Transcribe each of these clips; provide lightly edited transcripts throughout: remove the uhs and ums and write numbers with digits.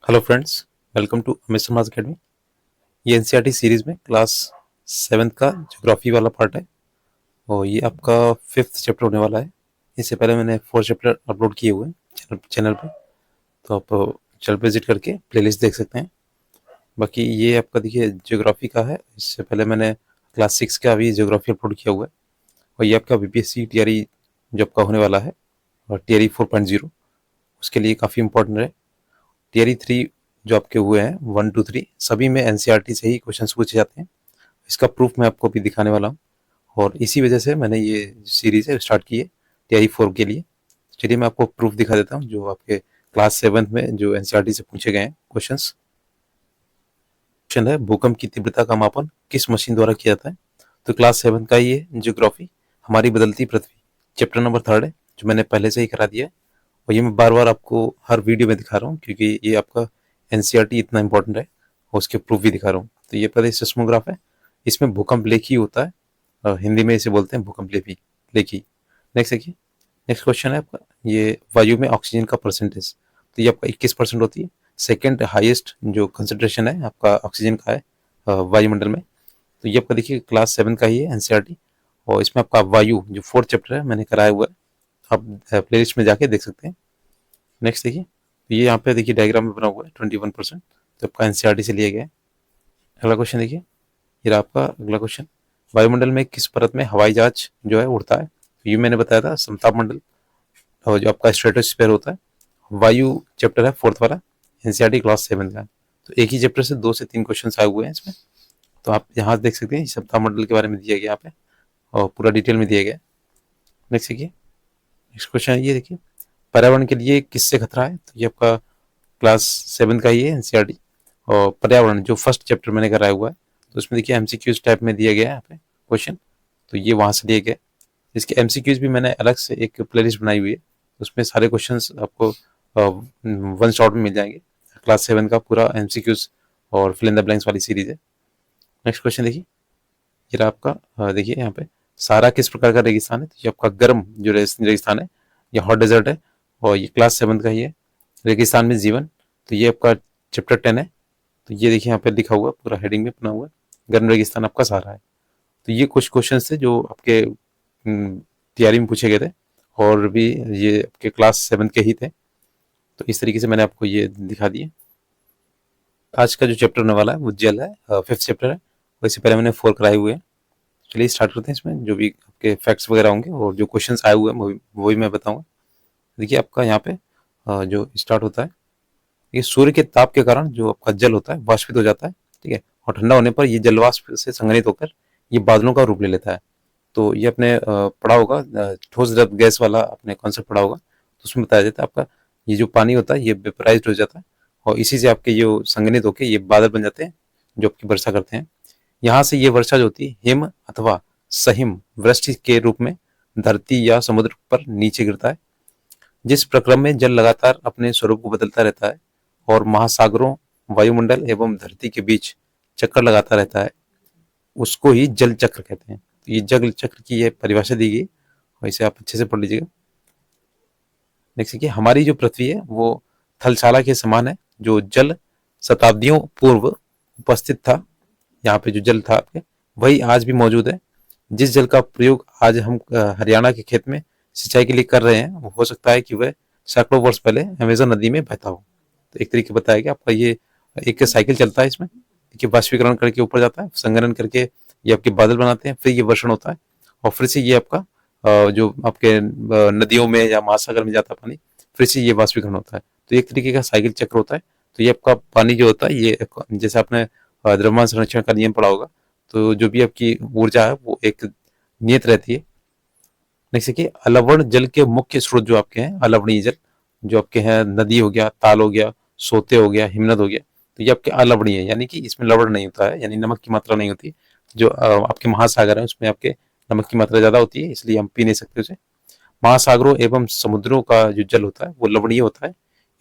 Hello friends, welcome to mister mass academy. ये NCERT series में class 7th का geography वाला पार्ट है और ये आपका 5th चैप्टर होने वाला है। इससे पहले मैंने 4 चैप्टर अपलोड किए हुए हैं चैनल पे, तो आप चैनल पे विजिट करके प्लेलिस्ट देख सकते हैं। बाकी ये आपका देखिए ज्योग्राफी का है। इससे पहले मैंने क्लास 6 का भी ज्योग्राफी अपलोड किया हुआ है और ये आपका बीपीएससी टीआरई जो आपका होने वाला है और टीआरई 4.0 उसके लिए काफ़ी इंपॉर्टेंट है। टीआरई 3 जो आपके हुए हैं 1 2 3 सभी में एनसीईआरटी से ही क्वेश्चंस पूछे जाते हैं। इसका प्रूफ मैं आपको अभी दिखाने वाला हूँ और इसी वजह से मैंने ये सीरीज है स्टार्ट की है टीआरई 4 के लिए। चलिए मैं आपको प्रूफ दिखा देता हूँ जो आपके क्लास 7 में जो एनसीईआरटी से पूछे गए हैं क्वेश्चंस। क्वेश्चन है, भूकंप की तीव्रता का मापन किस मशीन द्वारा किया जाता है? तो क्लास 7 का ये ज्योग्राफी हमारी बदलती पृथ्वी चैप्टर नंबर 3 है जो मैंने पहले से ही करा दिया है और ये मैं बार बार आपको हर वीडियो में दिखा रहा हूँ क्योंकि ये आपका एनसीईआरटी इतना इंपॉर्टेंट है और उसके प्रूफ भी दिखा रहा हूँ। तो ये पहले सिस्मोग्राफ है, इसमें भूकंप लेखी होता है, हिंदी में इसे बोलते हैं भूकंप लेखी लेखी। नेक्स्ट देखिए, नेक्स्ट क्वेश्चन है आपका, ये वायु में ऑक्सीजन का परसेंटेज। तो ये आपका 21% होती है। सेकेंड हाईएस्ट जो कंसेंट्रेशन है आपका ऑक्सीजन का है वायुमंडल में। तो ये आपका देखिए क्लास 7 का ही है एनसीईआरटी और इसमें आपका वायु जो 4th चैप्टर है मैंने कराया हुआ है, आप प्लेलिस्ट में जाके देख सकते हैं। नेक्स्ट देखिए, तो ये यहाँ पे देखिए डायग्राम में बना हुआ है 21%, तो आपका एनसीईआरटी से लिया गया है। अगला क्वेश्चन देखिए, ये रहा आपका अगला क्वेश्चन, वायुमंडल में किस परत में हवाई जहाज जो है उड़ता है? तो ये मैंने बताया था समताप मंडल और जो आपका स्ट्रेटोस्फीयर होता है। वायु चैप्टर है 4th वाला, एनसीईआरटी क्लास 7 का। तो एक ही चैप्टर से 2 से 3 क्वेश्चन आए हुए हैं इसमें, तो आप यहाँ देख सकते हैं समताप मंडल के बारे में दिया गया यहाँ पे और पूरा डिटेल में दिया गया। नेक्स्ट देखिए, नेक्स्ट क्वेश्चन ये देखिए, पर्यावरण के लिए किससे खतरा है? तो ये आपका क्लास 7 का ही है एनसीईआरटी और पर्यावरण जो फर्स्ट चैप्टर मैंने कराया हुआ है, तो उसमें देखिए एमसीक्यूज टाइप में दिया गया है यहाँ पे क्वेश्चन, तो ये वहां से दिए गए। इसके एमसीक्यूज भी मैंने अलग से एक प्लेलिस्ट बनाई हुई है, उसमें सारे क्वेश्चंस आपको वन शॉट में मिल जाएंगे। क्लास 7 का पूरा एमसीक्यूज और फिल इन द ब्लैंक्स वाली सीरीज है। नेक्स्ट क्वेश्चन देखिए, ये रहा आपका देखिए यहाँ पे, सहारा किस प्रकार का रेगिस्तान है? तो ये आपका गर्म जो रेगिस्तान है, ये हॉट डेजर्ट है और ये क्लास 7 का ही है। रेगिस्तान में जीवन, तो ये आपका चैप्टर 10 है। तो ये देखिए यहाँ पे लिखा हुआ पूरा हेडिंग में बना हुआ है, गर्म रेगिस्तान आपका सहारा है। तो ये कुछ क्वेश्चन थे जो आपके तैयारी में पूछे गए थे और भी ये आपके क्लास 7 के ही थे, तो इस तरीके से मैंने आपको ये दिखा दिए। आज का जो चैप्टर होने वाला है वो जल है, 5th चैप्टर है और इससे पहले मैंने 4 कराए हुए हैं। चलिए स्टार्ट करते हैं, इसमें जो भी आपके फैक्ट्स वगैरह होंगे और जो क्वेश्चंस आए हुए हैं वही मैं बताऊंगा। देखिए आपका यहाँ पे जो स्टार्ट होता है, ये सूर्य के ताप के कारण जो आपका जल होता है वाष्पित हो जाता है, ठीक है, और ठंडा होने पर ये जल वाष्प से संघनित होकर ये बादलों का रूप ले लेता है। तो ये आपने पढ़ा होगा, ठोस द्रव गैस वाला आपने कॉन्सेप्ट पढ़ा होगा, तो उसमें बताया जाता है आपका ये जो पानी होता है ये वेपराइज्ड हो जाता है और इसी से आपके जो संघनित होकर ये बादल बन जाते हैं जो आपकी वर्षा करते हैं। यहाँ से ये वर्षा जो होती है हिम अथवा सहिम वृष्टि के रूप में धरती या समुद्र पर नीचे गिरता है। जिस प्रक्रम में जल लगातार अपने स्वरूप को बदलता रहता है और महासागरों, वायुमंडल एवं धरती के बीच चक्कर लगाता रहता है, उसको ही जल चक्र कहते हैं। तो ये जल चक्र की ये परिभाषा दी गई और इसे आप अच्छे से पढ़ लीजिएगा। नेक्स्ट देखिए, हमारी जो पृथ्वी है वो थलशाला के समान है, जो जल शताब्दियों पूर्व उपस्थित था, यहाँ पे जो जल था आपके वही आज भी मौजूद है। जिस जल का प्रयोग आज हम हरियाणा के खेत में सिंचाई के लिए कर रहे हैं, वो हो सकता है कि वह सैकड़ों वर्ष पहले अमेजन नदी में बहता हो। तो एक तरीके बताया गया आपका ये एक साइकिल चलता है इसमें, देखिए वाष्पीकरण करके ऊपर जाता है, संघनन करके ये आपके बादल बनाते हैं, फिर ये वर्षण होता है और फिर से ये आपका जो आपके नदियों में या महासागर में जाता है पानी, फिर से ये वाष्पीकरण होता है। तो एक तरीके का साइकिल चक्र होता है। तो ये आपका पानी जो होता है ये जैसे आपने द्रव्यमान संरक्षण का नियम पढ़ा होगा, तो जो भी आपकी ऊर्जा है वो एक नियत रहती है। नेक्स्ट देखिए, अलवण जल के मुख्य स्रोत जो आपके हैं, अलवणीय जल जो आपके हैं, नदी हो गया, ताल हो गया, सोते हो गया, हिमनद हो गया, तो ये आपके अलवणीय है, यानी कि इसमें लवण नहीं होता है, यानी नमक की मात्रा नहीं होती। जो आपके महासागर है उसमें आपके नमक की मात्रा ज्यादा होती है, इसलिए हम पी नहीं सकते उसे। महासागरों एवं समुद्रों का जो जल होता है वो लवणीय होता है,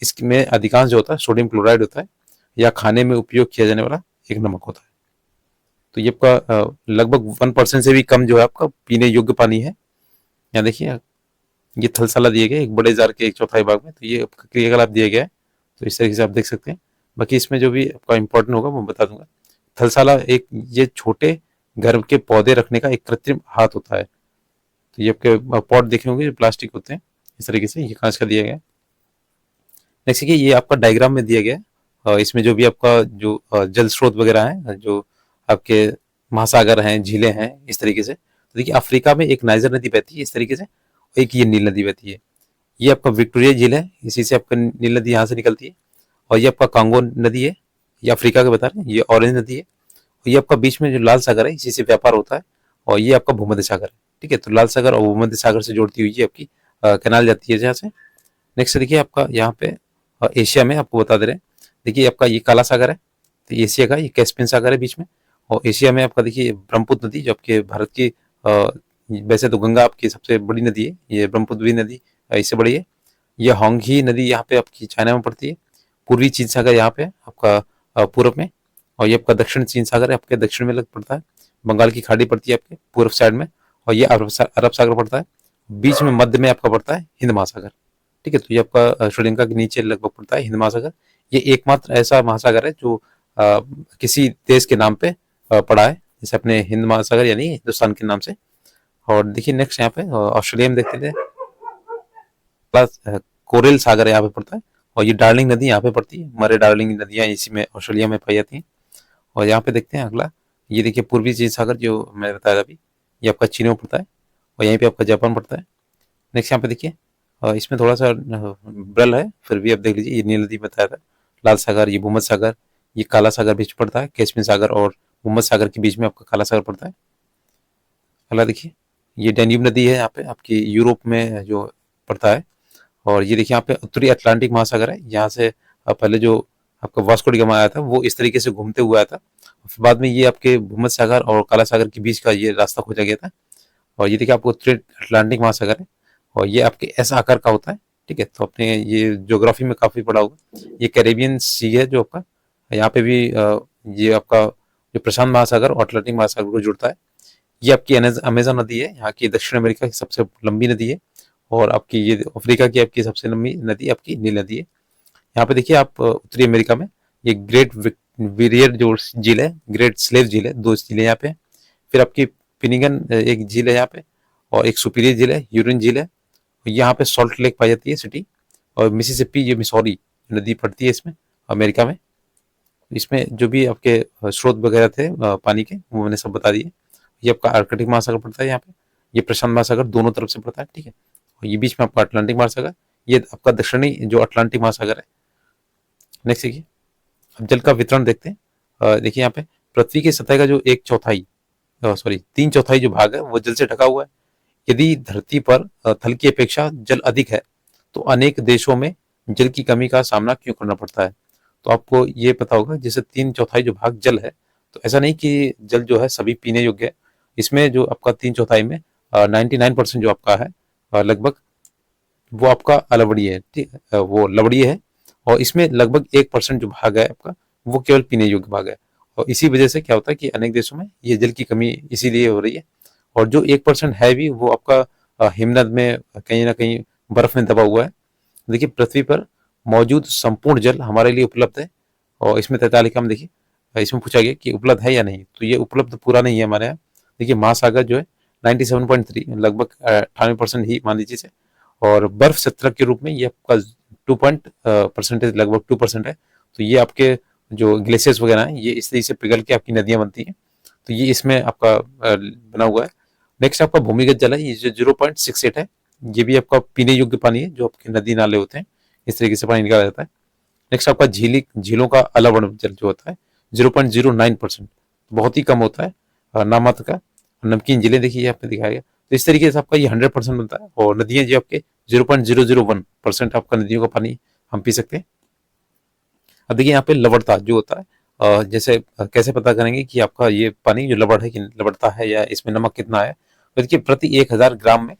इसमें अधिकांश जो होता है सोडियम क्लोराइड होता है या खाने में उपयोग किया जाने वाला एक नमक होता है। तो ये आपका लगभग 1% से भी कम जो है आपका पीने योग्य पानी है। यहाँ देखिए, ये थलसाला दिए गए एक बड़े जार के 1/4 भाग में, तो ये क्रियाकलाप दिए गया है, तो इस तरीके से आप देख सकते हैं। बाकी इसमें जो भी आपका इम्पोर्टेंट होगा वो बता दूंगा। थलसाला एक ये छोटे घर के पौधे रखने का एक कृत्रिम हाथ होता है। तो ये आपके पॉट देखे होंगे जो प्लास्टिक होते हैं इस तरीके से, ये कांच का दिया गया है। नेक्स्ट देखिए ये आपका डायग्राम में दिया गया है। इसमें जो भी आपका जो जल स्रोत वगैरह है, जो आपके महासागर हैं, झीलें हैं, इस तरीके से। तो देखिए अफ्रीका में एक नाइजर नदी बहती है इस तरीके से, और एक ये नील नदी बहती है। ये आपका विक्टोरिया झील है, इसी से आपका नील नदी यहाँ से निकलती है। और ये आपका कांगो नदी है, ये अफ्रीका के बता रहे हैं, ये ऑरेंज नदी है। और ये आपका बीच में जो लाल सागर है, इसी से व्यापार होता है। और ये आपका भूमध्य सागर है, ठीक है। तो लाल सागर और भूमध्य सागर से जोड़ती हुई ये आपकी कैनाल जाती है जहाँ से। नेक्स्ट देखिए आपका यहाँ पे एशिया में आपको बता दे रहे हैं, देखिए आपका ये काला सागर है, तो एशिया का ये कैस्पियन सागर है बीच में। और एशिया में आपका देखिए ब्रह्मपुत्र नदी, जो आपके भारत की वैसे तो गंगा आपकी सबसे बड़ी नदी है, ये ब्रह्मपुत्र भी नदी इससे बड़ी है। ये होंगही नदी यहाँ पे आपकी चाइना में पड़ती है। पूर्वी चीन सागर यहाँ पे आपका पूर्व में। और ये आपका दक्षिण चीन सागर है आपके दक्षिण में लग पड़ता है। बंगाल की खाड़ी पड़ती है आपके पूर्व साइड में। और ये अरब सागर पड़ता है। बीच में मध्य में आपका पड़ता है हिंद महासागर, ठीक है। तो ये आपका श्रीलंका के नीचे लगभग पड़ता है हिंद महासागर। ये एकमात्र ऐसा महासागर है जो किसी देश के नाम पे पड़ा है, जैसे अपने हिंद महासागर यानी हिंदुस्तान के नाम से। और देखिए नेक्स्ट यहाँ पे ऑस्ट्रेलिया में देखते थे, कोरल सागर यहाँ पे पड़ता है। और ये डार्लिंग नदी यहाँ पे पड़ती है, मरे डार्लिंग नदियाँ इसी में ऑस्ट्रेलिया में पाई जाती हैं। और यहाँ पे देखते हैं अगला, ये देखिए पूर्वी चीन सागर जो मैं बताया अभी, ये आपका चीन में पड़ता है। और यहीं पे आपका जापान पड़ता है। नेक्स्ट यहाँ पे देखिए इसमें थोड़ा सा ब्रल है, फिर भी आप देख लीजिए, ये नील नदी बताया था, लाल सागर, ये भूमध्य सागर, ये काला सागर बीच पड़ता है, कैस्पियन सागर और भूमध्य सागर के बीच में आपका काला सागर पड़ता है। अगला देखिए ये डैन्यूब नदी है यहाँ पे आपकी यूरोप में जो पड़ता है। और ये देखिए यहाँ पे उत्तरी अटलांटिक महासागर है, यहाँ से पहले जो आपका वास्को डी गामा आया था वो इस तरीके से घूमते हुए आया था। फिर बाद में ये आपके भूमध्य सागर और काला सागर के बीच का ये रास्ता खोजा गया था। और ये देखिए आपको उत्तरी अटलांटिक महासागर है, और ये आपके ऐसा आकार का होता है, ठीक है। तो अपने ये ज्योग्राफी में काफी पढ़ा होगा। ये कैरेबियन सी है जो आपका यहाँ पे भी ये आपका जो प्रशांत महासागर और अटलांटिक महासागर को जुड़ता है। ये आपकी अमेजन नदी है, यहाँ की दक्षिण अमेरिका की सबसे लंबी नदी है। और आपकी ये अफ्रीका की आपकी सबसे लंबी नदी आपकी नील नदी है। यहाँ पे देखिए आप उत्तरी अमेरिका में ये ग्रेट विरियर जो झील है, ग्रेट स्लेव झील है, दो झीलें यहाँ पे। फिर आपकी पिनिगन एक झील है यहाँ पे, और एक सुपीरियर झील है, यूरिन झील है। यहाँ पे सॉल्ट लेक पाई जाती है सिटी। और मिसिसिपी, ये मिसौरी नदी पड़ती है इसमें अमेरिका में। इसमें जो भी आपके स्रोत वगैरह थे पानी के, वो मैंने सब बता दिए। ये आपका आर्कटिक महासागर पड़ता है यहाँ पे, ये प्रशांत महासागर दोनों तरफ से पड़ता है, ठीक है। और ये बीच में आपका अटलांटिक महासागर, ये आपका दक्षिणी जो अटलांटिक महासागर है। नेक्स्ट देखिए अब जल का वितरण देखते हैं। देखिए यहाँ पे पृथ्वी की सतह का जो एक चौथाई, सॉरी 3/4 जो भाग है वो जल से ढका हुआ है। यदि धरती पर थल की अपेक्षा जल अधिक है तो अनेक देशों में जल की कमी का सामना क्यों करना पड़ता है। तो आपको ये पता होगा जैसे 3/4 जो भाग जल है, तो ऐसा नहीं कि जल जो है सभी पीने योग्य है। इसमें जो आपका 3/4 में 99% जो आपका है लगभग वो आपका अलवड़ीय है, ठीक है, वो लवड़ीय है। और इसमें लगभग 1% जो भाग है आपका वो केवल पीने योग्य भाग है। और इसी वजह से क्या होता है कि अनेक देशों में ये जल की कमी इसीलिए हो रही है। और जो 1% है भी वो आपका हिमनद में कहीं ना कहीं बर्फ में दबा हुआ है। देखिए पृथ्वी पर मौजूद संपूर्ण जल हमारे लिए उपलब्ध है। और इसमें 43 में देखिए इसमें पूछा गया कि उपलब्ध है या नहीं, तो ये उपलब्ध पूरा नहीं है हमारे यहाँ। देखिए महासागर जो है 97.3 लगभग 98% ही मान लीजिए। और बर्फ सत्रह के रूप में ये आपका 2% लगभग 2% है। तो ये आपके जो ग्लेशियर्स वगैरह हैं ये इस तरीके से पिघल के आपकी नदियां बनती हैं। तो ये इसमें आपका बना हुआ है। नेक्स्ट आपका भूमिगत जल है, ये जो 0.68 है, ये भी आपका पीने योग्य पानी है, जो आपके नदी नाले होते हैं इस तरीके से पानी निकाला जाता है। नेक्स्ट आपका झीलों का अलवण जल जो होता है 0.09%, बहुत ही कम होता है नामात्र का। नमकीन झीलें देखिए यहाँ पे दिखाया गया। तो इस तरीके से आपका ये 100% बनता है। और नदियां जो आपके 0.001% आपका नदियों का पानी हम पी सकते हैं। अब देखिए यहाँ पे लवणता जो होता है, जैसे कैसे पता करेंगे कि आपका ये पानी जो लवण है कि लवणता है या इसमें नमक कितना है। तो देखिए प्रति 1000 ग्राम में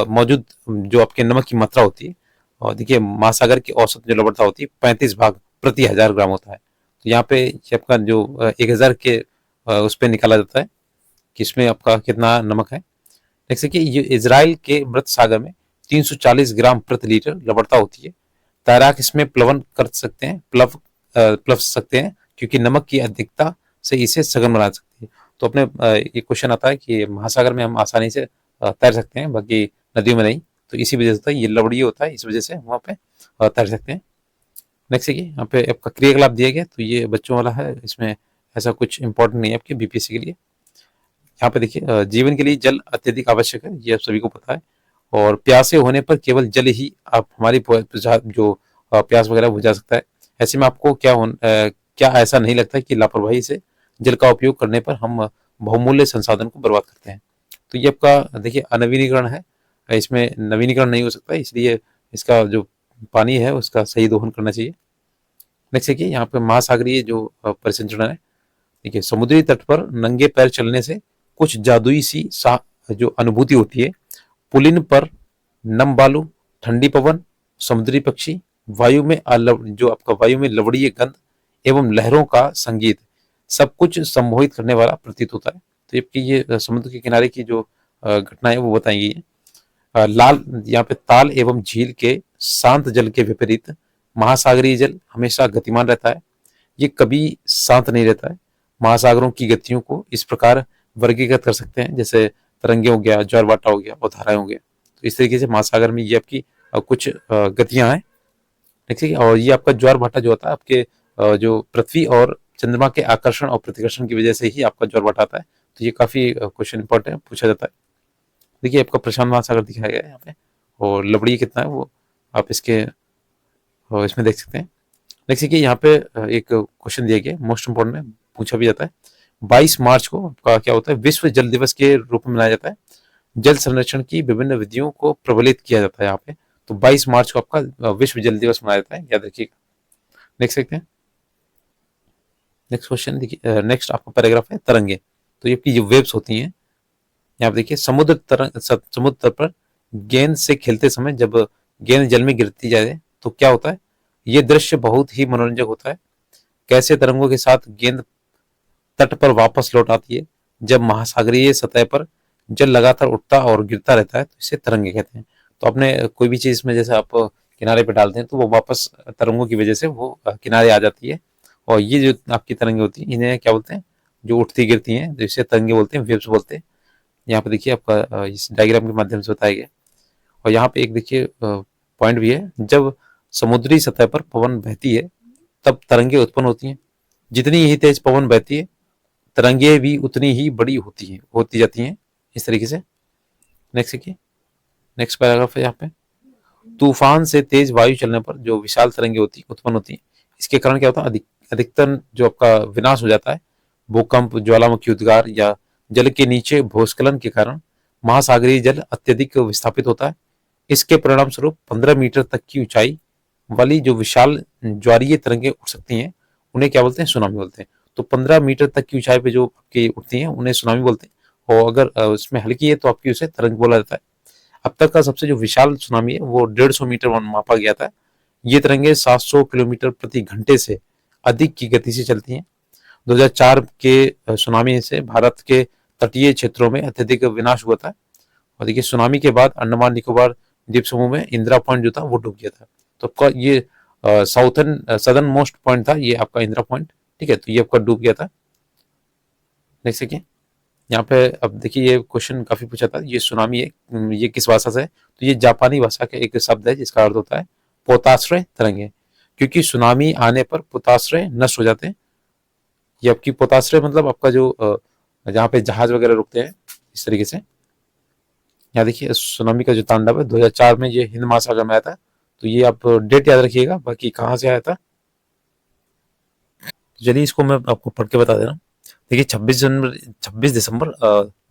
मौजूद जो आपके नमक की मात्रा होती है, और देखिए महासागर की औसत जो लवणता होती है 35 भाग प्रति 1000 ग्राम होता है। तो यहाँ पे आपका जो 1000 के उस पर निकाला जाता है कि इसमें आपका कितना नमक है। देख कि ये इजराइल के मृत सागर में 340 ग्राम प्रति लीटर लवणता होती है। तैराक इसमें प्लवन कर सकते हैं, प्लव प्लस सकते हैं, क्योंकि नमक की अधिकता से इसे सघन बना सकती है। तो अपने ये क्वेश्चन आता है कि महासागर में हम आसानी से तैर सकते हैं, बाकी नदियों में नहीं। तो इसी वजह से होता है, ये लवड़ीय होता है, इस वजह से वहाँ पे तैर सकते हैं। नेक्स्ट देखिए, यहाँ पे आपका क्रियाकलाप दिया गया, तो ये बच्चों वाला है, इसमें ऐसा कुछ इंपॉर्टेंट नहीं है आपके बीपीएससी के लिए। यहाँ पे देखिए, जीवन के लिए जल अत्यधिक आवश्यक है, ये आप सभी को पता है। और प्यासे होने पर केवल जल ही आप हमारी जो प्यास वगैरह बुझा सकता है। ऐसे में आपको क्या ऐसा नहीं लगता कि लापरवाही से जल का उपयोग करने पर हम बहुमूल्य संसाधन को बर्बाद करते हैं। तो ये आपका देखिए अनवीनीकरण है, इसमें नवीनीकरण नहीं हो सकता, इसलिए इसका जो पानी है उसका सही दोहन करना चाहिए। नेक्स्ट देखिए, यहाँ पे महासागरीय जो परिसंचरण है, देखिए समुद्री तट पर नंगे पैर चलने से कुछ जादुई सी जो अनुभूति होती है। पुलिन पर नम बालू, ठंडी पवन, समुद्री पक्षी, जो आपका वायु में लवड़ीय गंध एवं लहरों का संगीत, सब कुछ सम्मोहित करने वाला प्रतीत होता है। तो ये समुद्र के किनारे की जो घटना है वो बताई गई है। लाल यहाँ पे ताल एवं झील के शांत जल के विपरीत महासागरीय जल हमेशा गतिमान रहता है, ये कभी शांत नहीं रहता है। महासागरों की गतियों को इस प्रकार वर्गीकृत कर सकते हैं, जैसे तरंगे हो गया, ज्वारभाटा हो गया और धाराएं हो गया। तो इस तरीके से महासागर में ये आपकी कुछ गतियां हैं, ठीक है। और ये आपका ज्वारभाटा जो होता है आपके जो पृथ्वी और चंद्रमा के आकर्षण और प्रतिकर्षण की वजह से ही आपका ज्वारभाटा आता है। तो ये काफी क्वेश्चन इंपॉर्टेंट पूछा जाता है। देखिए आपका प्रशांत महासागर दिखाया गया है यहाँ पे, और लवड़ी कितना है वो आप इसमें देख सकते हैं। नेक्स्ट देखिए, यहाँ पे एक क्वेश्चन दिया गया, मोस्ट इंपोर्टेंट है, पूछा भी जाता है। 22 मार्च को आपका क्या होता है, विश्व जल दिवस के रूप में मनाया जाता है। जल संरक्षण की विभिन्न विधियों को प्रबलित किया जाता है यहाँ पे। तो 22 मार्च को आपका विश्व जल दिवस मनाया जाता है, याद रखिएगा। नेक्स्ट देखते हैं, नेक्स्ट क्वेश्चन देखिए, नेक्स्ट आपका पैराग्राफ है तरंगे। तो ये जो वेव्स होती हैं, यहाँ पे देखिए समुद्र तट पर गेंद से खेलते समय जब गेंद जल में गिरती जाए तो क्या होता है, ये दृश्य बहुत ही मनोरंजक होता है। कैसे तरंगों के साथ गेंद तट पर वापस लौट आती है। जब महासागरीय सतह पर जल लगातार उठता और गिरता रहता है तो इसे तरंगे कहते हैं। तो आपने कोई भी चीज में जैसे आप किनारे पे डालते हैं तो वो वापस तरंगों की वजह से वो किनारे आ जाती है। और ये जो आपकी तरंगे होती हैं इन्हें क्या बोलते हैं, जो उठती गिरती हैं, तो इसे तरंगे बोलते हैं, वेव्स बोलते हैं। यहाँ पे देखिए आपका इस डायग्राम के माध्यम से बताया गया। और यहाँ पे एक देखिए पॉइंट भी है, जब समुद्री सतह पर पवन बहती है तब तरंगे उत्पन्न होती हैं। जितनी ही तेज पवन बहती है तरंगे भी उतनी ही बड़ी होती जाती हैं, इस तरीके से। नेक्स्ट देखिए, नेक्स्ट पैराग्राफ है यहाँ पे, तूफान से तेज वायु चलने पर जो विशाल तरंगे उत्पन्न होती हैं, इसके कारण क्या होता है, अधिकतर जो आपका विनाश हो जाता है। भूकंप, ज्वालामुखी उद्गार या जल के नीचे भूस्खलन के कारण महासागरीय जल अत्यधिक विस्थापित होता है। इसके परिणाम स्वरूप 15 मीटर तक की ऊंचाई वाली जो विशाल ज्वारीय तरंगे उठ सकती हैं, उन्हें क्या बोलते हैं, सुनामी बोलते हैं। तो 15 मीटर तक की ऊंचाई पे जो आपकी उठती हैं उन्हें सुनामी बोलते हैं। और अगर उसमें हल्की है तो आपकी उसे तरंग बोला जाता है। अब तक का सबसे जो विशाल सुनामी है वो 150 मीटर मापा गया था। ये तरंगे 700 किलोमीटर प्रति घंटे से अधिक की गति से चलती हैं। 2004 के सुनामी से भारत के तटीय क्षेत्रों में अत्यधिक विनाश हुआ था। और देखिए सुनामी के बाद अंडमान निकोबार द्वीप समूह में इंदिरा पॉइंट जो था वो डूब गया था। तो आपका ये सदर्न मोस्ट पॉइंट था, ये आपका इंदिरा पॉइंट, ठीक है। तो ये आपका डूब गया था। नेक्स्ट देखिए, यहाँ पे अब देखिए ये क्वेश्चन काफी पूछा था, ये सुनामी है, ये किस भाषा से है, तो ये जापानी भाषा का एक शब्द है जिसका अर्थ होता है पोताश्रय तरंगे। क्योंकि सुनामी आने पर पोताश्रय नष्ट हो जाते हैं। ये आपकी पोताश्रय मतलब आपका जो जहाँ पे जहाज वगैरह रुकते हैं, इस तरीके से। यहाँ देखिए सुनामी का जो तांडव है 2004 में ये हिंद महासागर में आया था। तो ये आप डेट याद रखिएगा, बाकी कहाँ से आया था चलिए इसको मैं आपको पढ़ के बता दे रहा हूँ। देखिए 26 दिसंबर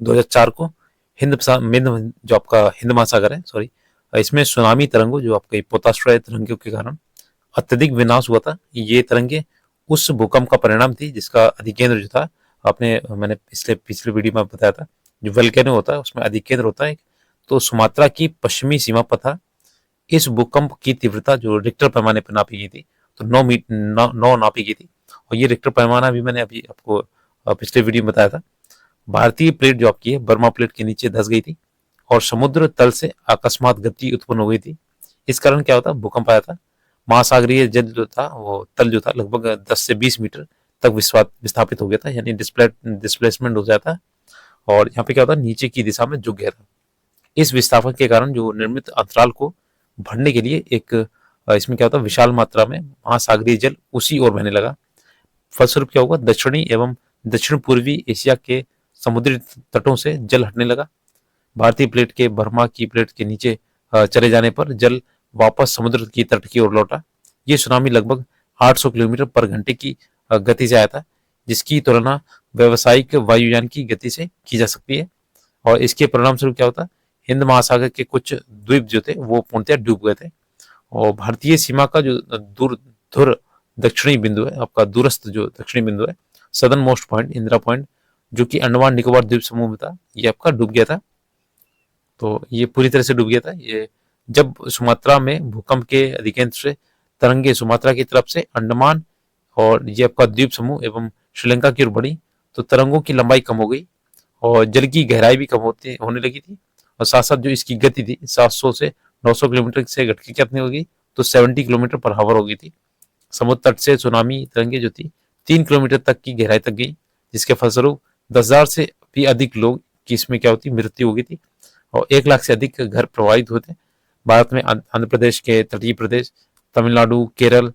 2004 को जो आपका हिंद महासागर है, सॉरी, इसमें सुनामी तरंगों जो आपके पोताश्रय तरंगों के कारण अत्यधिक विनाश हुआ था। ये तरंगे उस भूकंप का परिणाम थी जिसका अधिकेंद्र जो था, मैंने पिछले वीडियो में बताया था, जो वोल्केनो होता है उसमें अधिकेंद्र होता है, तो सुमात्रा की पश्चिमी सीमा पर था। इस भूकंप की तीव्रता जो रिक्टर पैमाने पर नापी गई थी, तो 9 नापी गई थी। और ये रिक्टर पैमाना भी मैंने अभी आपको पिछले वीडियो में बताया था। भारतीय प्लेट जो आपकी है बर्मा प्लेट के नीचे धस गई थी और समुद्र तल से अकस्मात गति उत्पन्न हो गई थी। इस कारण क्या होता, भूकंप आया था। महासागरीय जल जो था वो तल जो था लगभग 10 से 20 मीटर तक विस्थापित हो गया था, यानी डिस्प्लेसमेंट हो जाता। और यहाँ पे क्या होता है, नीचे की दिशा में झुक गया था। इस विस्थापन के कारण जो निर्मित अंतराल को भरने के लिए एक इसमें क्या होता है, विशाल मात्रा में महासागरीय जल उसी ओर बहने लगा। फलस्वरूप क्या होगा, दक्षिणी एवं दक्षिण पूर्वी एशिया के समुद्री तटों से जल हटने लगा। भारतीय प्लेट के बर्मा की प्लेट के नीचे चले जाने पर जल वापस समुद्र की तट की ओर लौटा। ये सुनामी लगभग 800 किलोमीटर पर घंटे की गति से आया था, जिसकी तुलना व्यावसायिक वायुयान की गति से की जा सकती है। और इसके परिणाम स्वरूप क्या होता, हिंद महासागर के कुछ द्वीप जो थे वो पूर्णतः डूब गए थे। और भारतीय सीमा का जो दूर धुर दक्षिणी बिंदु है, आपका दूरस्थ जो दक्षिणी बिंदु है, southern most point Indira point, जो कि अंडमान निकोबार द्वीप समूह में था, ये आपका डूब गया था। तो ये पूरी तरह से डूब गया था। ये जब सुमात्रा में भूकंप के अधिकेंद्र से तरंगे सुमात्रा की तरफ से अंडमान और ये आपका द्वीप समूह एवं श्रीलंका की ओर बढ़ी, तो तरंगों की लंबाई कम हो गई और जल की गहराई भी कम होने लगी थी। और साथ साथ जो इसकी गति थी 700 से 900 किलोमीटर से घट के कितनी हो गई, तो 70 किलोमीटर पर हावर हो गई थी। समुद्र तट से सुनामी तरंगे जो थी 3 किलोमीटर तक की गहराई तक गई, जिसके फलस्वरूप 10,000 से भी अधिक लोग की इसमें क्या होती, मृत्यु हो गई थी। और 1 लाख से अधिक घर प्रभावित हुए थे। भारत में आंध्र प्रदेश के तटीय प्रदेश, तमिलनाडु, केरल,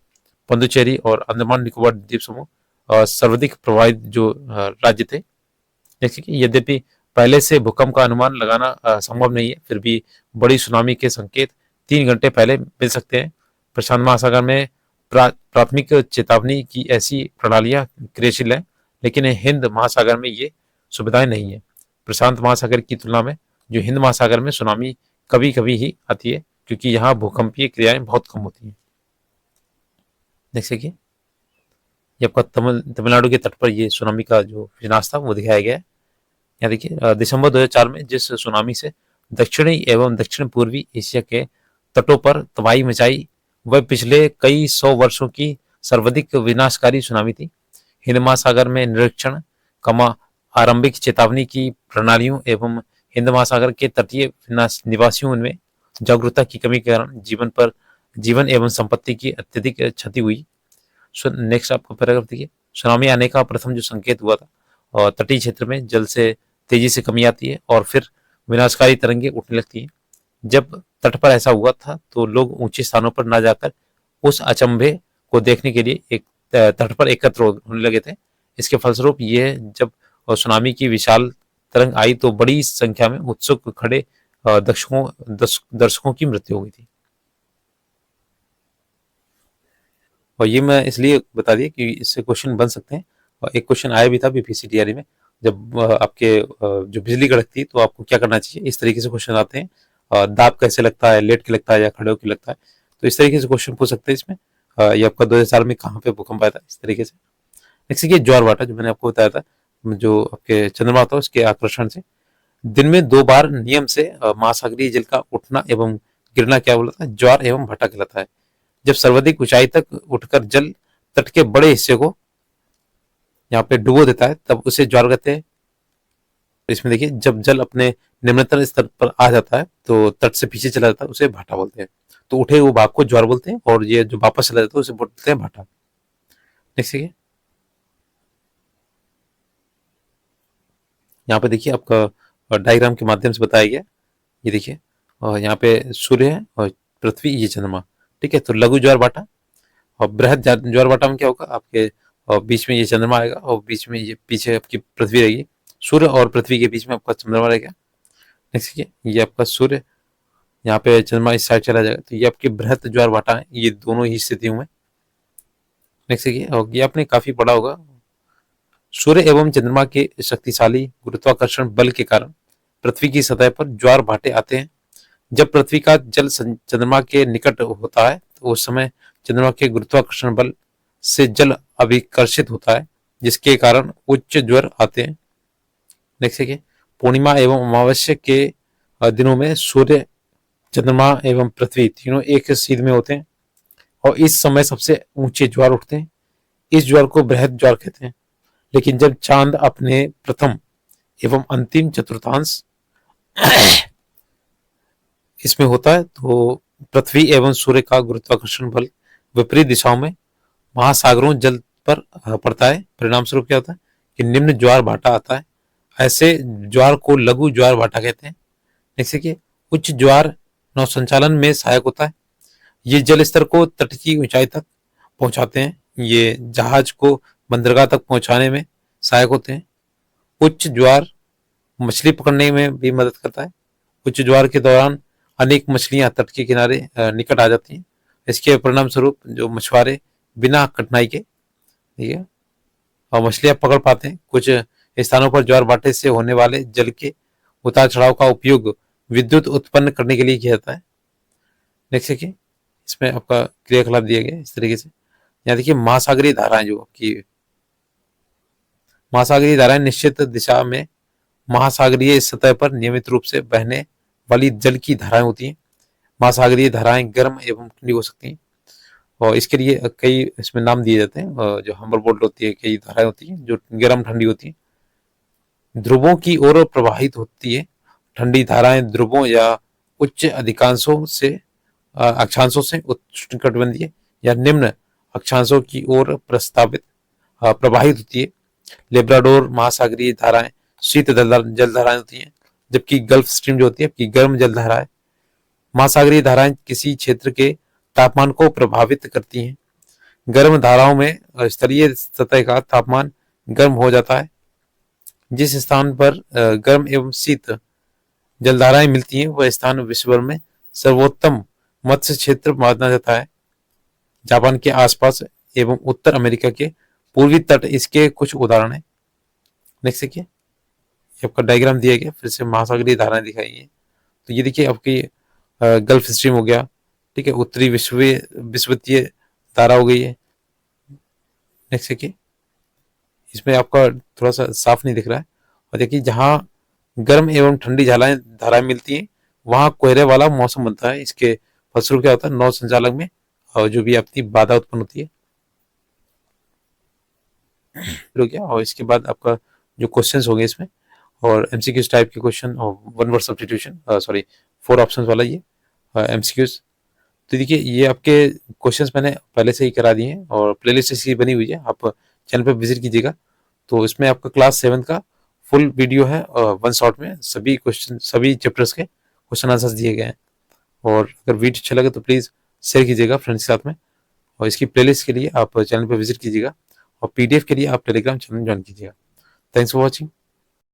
पुडुचेरी और अंडमान निकोबार द्वीप समूह सर्वाधिक प्रभावित जो राज्य थे। जैसे कि यद्यपि पहले से भूकंप का अनुमान लगाना संभव नहीं है, फिर भी बड़ी सुनामी के संकेत 3 घंटे पहले मिल सकते हैं। प्रशांत महासागर में प्राथमिक चेतावनी की ऐसी प्रणालियां क्रियाशील है, लेकिन हिंद महासागर में ये सुविधाएं नहीं है। प्रशांत महासागर की तुलना में जो हिंद महासागर में सुनामी कभी कभी ही आती है, क्योंकि यहाँ भूकंपीय क्रियाएं बहुत कम होती हैं। जैसे कि ये आपका तमिलनाडु के तट पर ये सुनामी का जो विनाश था वो दिखाया गया है। यहाँ देखिए दिसंबर 2004 में जिस सुनामी से दक्षिणी एवं दक्षिण पूर्वी एशिया के तटों पर तबाही मचाई, वह पिछले कई 100 वर्षों की सर्वाधिक विनाशकारी सुनामी थी। हिंद महासागर में निरीक्षण, आरंभिक चेतावनी की प्रणालियों एवं हिंद महासागर के तटीय निवासियों में जागरूकता की कमी के कारण जीवन एवं संपत्ति की अत्यधिक क्षति हुई। नेक्स्ट आपका पैराग्राफ देखिए, सुनामी आने का प्रथम जो संकेत हुआ था, और तटीय क्षेत्र में जल से तेजी से कमी आती है और फिर विनाशकारी तरंगे उठने लगती हैं। जब तट पर ऐसा हुआ था तो लोग ऊंचे स्थानों पर न जाकर उस अचंभे को देखने के लिए एक तट पर एकत्र होने लगे थे। इसके फलस्वरूप ये जब सुनामी की विशाल तरंग आई तो बड़ी संख्या में उत्सुक खड़े दर्शकों की मृत्यु हो गई थी। और ये मैं इसलिए बता दिया कि इससे क्वेश्चन बन सकते हैं। और एक क्वेश्चन आया भी था बीपीएससी टीआरई में, जब आपके जो बिजली कड़कती है तो आपको क्या करना चाहिए, इस तरीके से क्वेश्चन आते हैं। दाब कैसे लगता है, लेट के लगता है या खड़े होकर लगता है, तो इस तरीके से क्वेश्चन पूछ सकते हैं इसमें। ये आपका 2004 में कहाँ पे भूकंप आया था, इस तरीके से। नेक्स्ट ये ज्वार भाटा जो मैंने आपको बताया था, जो आपके चंद्रमा था उसके आकर्षण से दिन में 2 बार नियम से महासागरीय जल का उठना एवं गिरना क्या बोला था, ज्वार एवं भाटा कहलाता है। जब सर्वाधिक ऊंचाई तक उठकर जल तट के बड़े हिस्से को यहाँ पे डुबो देता है तब उसे ज्वार कहते हैं। इसमें देखिए जब जल अपने निम्नतम स्तर पर आ जाता है तो तट से पीछे चला जाता है, उसे भाटा बोलते हैं। तो उठे हुए भाग को ज्वार बोलते हैं और ये जो वापस चला जाता है उसे बोलते हैं भाटा। नेक्स्ट देखिए, यहाँ पे देखिए आपका डायग्राम के माध्यम से बताया गया। ये देखिए यहाँ पे सूर्य है और पृथ्वी, ये चंद्रमा, ठीक है। तो लघु ज्वार भाटा और बृहद ज्वार भाटा में क्या होगा, आपके और बीच में ये चंद्रमा आएगा और बीच में ये पीछे आपकी पृथ्वी रहेगी। सूर्य और पृथ्वी के बीच में आपका चंद्रमा रहेगा। नेक्स्ट देखिए ये आपका सूर्य, यहाँ पे चंद्रमा इस साइड चला जाएगा, तो ये आपकी बृहद ज्वार भाटा है, ये दोनों ही स्थितियों में। नेक्स्ट देखिए, और ये आपने काफी पढ़ा होगा, सूर्य एवं चंद्रमा के शक्तिशाली गुरुत्वाकर्षण बल के कारण पृथ्वी की सतह पर ज्वार भाटे आते हैं। जब पृथ्वी का जल चंद्रमा के निकट होता है तो उस समय चंद्रमा के गुरुत्वाकर्षण बल से जल अभिकर्षित होता है, जिसके कारण उच्च ज्वार आते हैं। नेक्स्ट देखिए, पूर्णिमा एवं अमावस्या के दिनों में सूर्य, चंद्रमा एवं पृथ्वी तीनों एक सीध में होते हैं और इस समय सबसे ऊंचे ज्वार उठते हैं। इस ज्वार को बृहद ज्वार कहते हैं। लेकिन जब चांद अपने प्रथम एवं अंतिम चतुर्थांश इसमें होता है तो पृथ्वी एवं सूर्य का गुरुत्वाकर्षण बल विपरीत दिशाओं में महासागरों जल पर पड़ता है। परिणाम स्वरूप क्या होता है कि निम्न ज्वार भाटा आता है। ऐसे ज्वार को लघु ज्वार भाटा कहते हैं। जैसे कि उच्च ज्वार नौसंचालन में सहायक होता है। ये जल स्तर को तट की ऊंचाई तक पहुंचाते हैं। ये जहाज को बंदरगाह तक पहुंचाने में सहायक होते हैं। उच्च ज्वार मछली पकड़ने में भी मदद करता है। उच्च ज्वार के दौरान अनेक मछलियां तट के किनारे निकट आ जाती हैं। इसके परिणाम स्वरूप जो मछुआरे बिना कठिनाई के, ठीक है, और मछलियां पकड़ पाते हैं। कुछ स्थानों पर ज्वार भाटे से होने वाले जल के उतार चढ़ाव का उपयोग विद्युत उत्पन्न करने के लिए किया जाता है। नेक्स्ट देखिए, इसमें आपका क्रियाकलाप दिया गया इस तरीके से। यहाँ देखिए महासागरीय धाराएं, जो आपकी महासागरीय धाराएं निश्चित दिशा में महासागरीय सतह पर नियमित रूप से बहने वाली जल की धाराएं होती हैं। महासागरीय धाराएं गर्म एवं ठंडी हो सकती हैं और इसके लिए कई इसमें नाम दिए जाते हैं। जो हम्बर बोल्ट होती है, कई धाराएं होती हैं जो गर्म ठंडी होती हैं। ध्रुवों की ओर प्रवाहित होती है। ठंडी धाराएं ध्रुवों या उच्च अधिकांशों से अक्षांशों से उष्णकटिबंधीय या निम्न अक्षांशों की ओर प्रवाहित होती है। लेब्राडोर महासागरीय धाराएं शीत जल धाराएं होती हैं, जबकि गल्फ स्ट्रीम जो होती है आपकी गर्म जल धाराएं। महासागरीय धाराएं किसी क्षेत्र के तापमान को प्रभावित करती हैं। गर्म धाराओं में स्थलीय सतह का तापमान गर्म हो जाता है। जिस स्थान पर गर्म एवं शीत जलधाराएं मिलती हैं वह स्थान विश्व भर में सर्वोत्तम मत्स्य क्षेत्र माना जाता है। जापान के आसपास एवं उत्तर अमेरिका के पूर्वी तट इसके कुछ उदाहरण हैं। नेक्स्ट देखिए, आपका डायग्राम दिया गया, फिर से महासागरीय धाराएं दिखाई है। तो ये देखिए आपकी गल्फ स्ट्रीम हो गया, ठीक है, उत्तरी विश्ववित्तीय धारा हो गई है। नेक्स्ट देखिए, इसमें आपका थोड़ा सा साफ नहीं दिख रहा है। और देखिए जहाँ गर्म एवं ठंडी धाराएं मिलती हैं वहां कोहरे वाला मौसम बनता है। इसके फलस्वरूप क्या होता है, नौ संचालक में जो भी आपकी बाधा उत्पन्न होती है। और इसके बाद आपका जो क्वेश्चंस होंगे इसमें, और एमसीक्यूज टाइप के क्वेश्चन और one word substitution, sorry 4 options वाला ये एमसीक्यूज। तो देखिए ये आपके क्वेश्चंस मैंने पहले से ही करा दिए हैं और प्लेलिस्ट इसकी बनी हुई है, आप चैनल पर विजिट कीजिएगा। तो इसमें आपका क्लास 7 का फुल वीडियो है, वन शॉट में सभी क्वेश्चन, सभी चैप्टर्स के क्वेश्चन आंसर्स दिए गए हैं। और अगर वीडियो अच्छा लगे तो प्लीज़ शेयर कीजिएगा फ्रेंड्स के साथ में। और इसकी प्लेलिस्ट के लिए आप चैनल पर विजिट कीजिएगा और पीडीएफ के लिए आप टेलीग्राम चैनल ज्वाइन कीजिएगा। Thanks for watching.